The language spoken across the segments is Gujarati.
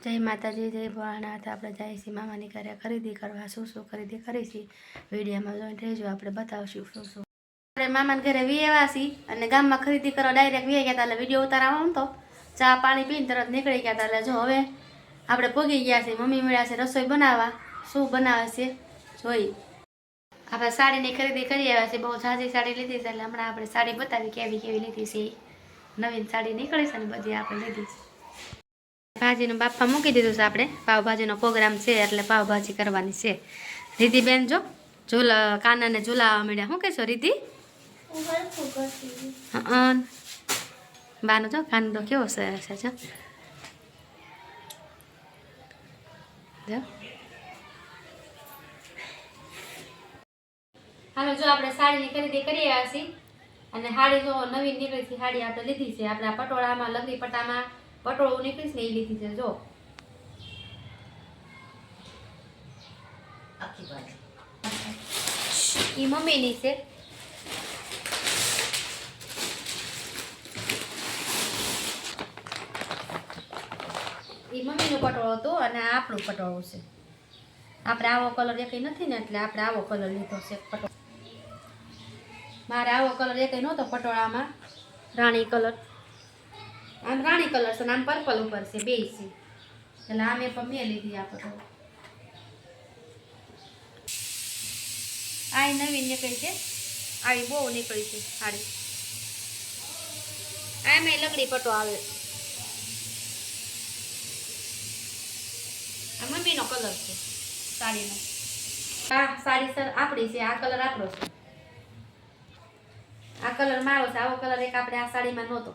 જય માતાજી, જય ભોળાનાથ। આપણે જાય છીએ મામાની ઘરે ખરીદી કરવા। શું શું ખરીદી કરીશી વિડીયોમાં જોઈને રહેજો, આપણે બતાવશું શું શું। આપણે મામાના ઘરે વિયેવા છીએ અને ગામમાં ખરીદી કરવા ડાયરેક્ટ વિયા ગયા હતા, એટલે વિડીયો ઉતારવાનો તો ચા પાણી પીને તરત નીકળી ગયા હતા। એટલે જો હવે આપણે પહોંચી ગયા છીએ, મમ્મી મળ્યા છે રસોઈ બનાવવા। શું બનાવે છે જોઈ। આપણે સાડીની ખરીદી કરી આવ્યા છીએ, બહુ ઝાઝી સાડી લીધી છે, એટલે હમણાં આપણે સાડી બતાવી કેવી કેવી લીધી છે। નવીન સાડી નીકળી છે ને બધી આપણે લીધી છે। ભાજીનું બાફા મૂકી દીધું છે આપણે, પાવભાજીનો પ્રોગ્રામ છે એટલે પાવભાજી કરવાની છે। રીધિબેન જો ઝૂલા કાનાને ઝૂલાવા મળ્યા। શું કહેશો રીધિ? હા, બાનો જો કાનો કેવો સરસ છે જો। હાલો જો આપણે સાડીની ખરીદી કરી આવ્યા છીએ અને સાડી જો નવી નીકળી છે સાડી આપણે લીધી છે। આપણે પટોળામાં લગડી પટ્ટામાં પટોળું નીકળીશ ને એ લીધી છે જો। એ મમ્મીની છે। એ મમ્મીનું પટોળું હતું અને આપણું પટોળું છે। આપણે આવો કલર એકેય નથી ને એટલે આપણે આવો કલર લીધો છે પટોળો। મારે આવો કલર એકેય નહોતો પટોળામાં, રાણી કલર। આમ રાણી કલર છે ને આમ પર્પલ ઉપર છે, બે છે એટલે આમે પણ મેં લીધી આ પટોળો। આ નવી નીકળી છે, આવી બહુ નીકળી છે સાડી। આમે લગડી પટો આવે, આ મમ્મીનો કલર છે સાડીનો। આ સાડી સર આપણી છે, આ કલર આપણો છે, આ કલર મારો છે। આવો કલર એક આપણે આ સાડીમાં નહોતો।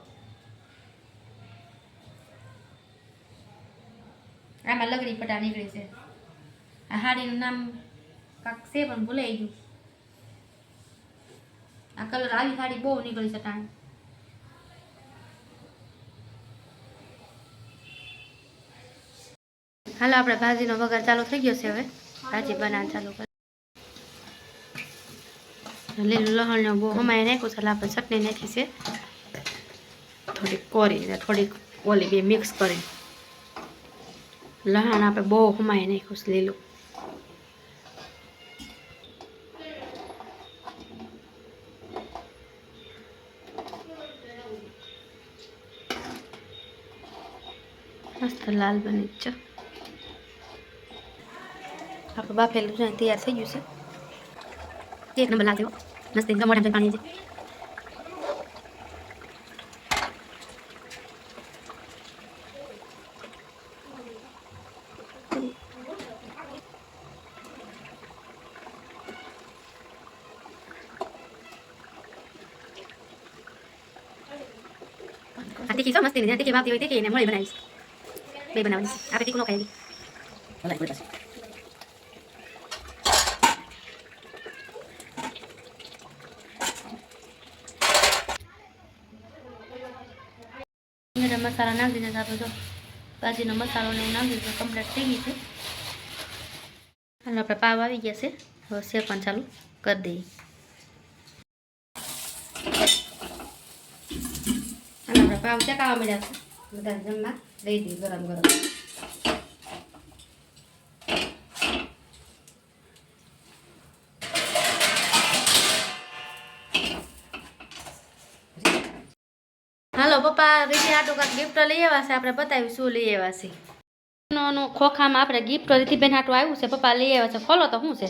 આમાં લગડી પટા નીકળી છે। આ સાડીનું નામ કાંક છે પણ ભૂલાઈ ગયું। આ કલર આવી સાડી બહુ નીકળી છે ટાણી। હાલો આપણે ભાજીનો વઘાર ચાલુ થઈ ગયો છે, હવે ભાજી બનાવવાનું ચાલુ કરી। લીલું લસણને બહુ હમાઈ નાખ્યું છે, એટલે આપણે ચટણી નાખી છે થોડીક કોરી ને થોડીક ઓલી બે મિક્સ કરી। લસણ આપણે બહુ હમાઈ નાખ્યું છે લીલું। મસ્ત લાલ બની છે આપણું બાફેલું છે, તૈયાર થઈ ગયું છે। એક નંબર લાગ્યો મસ્ત, મોઢામાં પાણી છે। આ તીખી છો મસ્તી ની, તીખી ભાવતી હોય તીખી ને મળી બનાવીશ, બે બનાવવાની છે। આપણે તીખું ન ખાઈ મસાલા નાખી દીધા। આપણે જો ભાજીનો મસાલો ને નાખી દીધો, કમ્પ્લીટ થઈ ગઈ છે। અને આપણે પાવ આવી ગયા છે, હવે શેકવાનું ચાલુ કરી દઈએ। અને આપણે પાવ શેકાવા મળ્યા છે, બધા જમવા દઈ દઈએ ગરમ ગરમ। હાલો પપ્પા રીતિ હાટું કાંઈક ગિફ્ટ લઈ આવ્યા છે, આપણે બતાવ્યું શું લઈ આવ્યા છે। ખોખામાં આપણે ગિફ્ટ રીતિબેન હાટું આવ્યું છે, પપ્પા લઈ આવ્યા છે। ખોલો તો શું છે,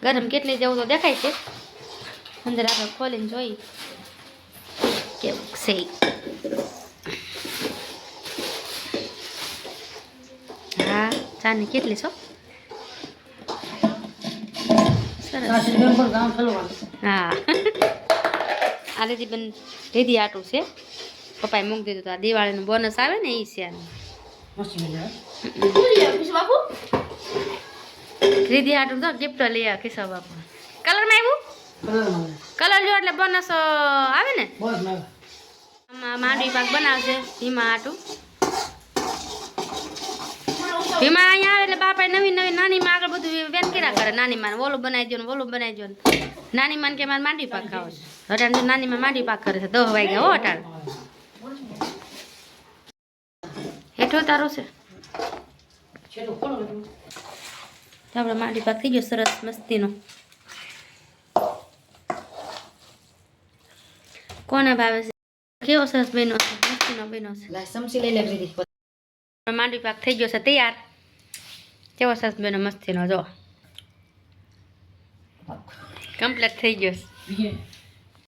ગરમ કેટલી જેવું તો દેખાય છે, અંદર આપણે ખોલીને જોઈ કેવું છે। હા ચાની કેટલી છો સરસ। હા આ રીતિબેન રીતિ હાટું છે, પપ્પાએ મૂકી દીધું। તો આ દિવાળીનું બોનસ આવે ને એ છે રીતિ હાટું તો ગિફ્ટ લઈ આવ્યા કિશોર બાપુ। કલરમાં આવ્યું કલર જો એટલે બોનસ આવે ને। માંડવી પાક બનાવશે ભીમા હાટું। ભીમા અહીંયા આવે એટલે બાપા નવી નવી નાની માં આગળ બધું વેન કર્યા કરે। નાની માં ઓલું બનાવી દો ને ઓલું બનાવી દો ને, નાની માં કે મારે માંડવી પાક ખાવો છે, અટાણ નાની માં માંડવી પાક કરે છે। 10 વાગ્યા હો અટાણ હેઠો તારો છે। તો આપણો માંડવી પાક થઈ ગયો સરસ મસ્તીનો. કોને ભાવે છે? કેવો સરસ બન્યો છે, મસ્તીનો બન્યો છે. સમસી લઈ લે દીદી. માંડવી પાક થઈ ગયો છે તૈયાર. કેવો સરસ બન્યો મસ્તીનો જો કમ્પ્લીટ થઈ ગયો છે.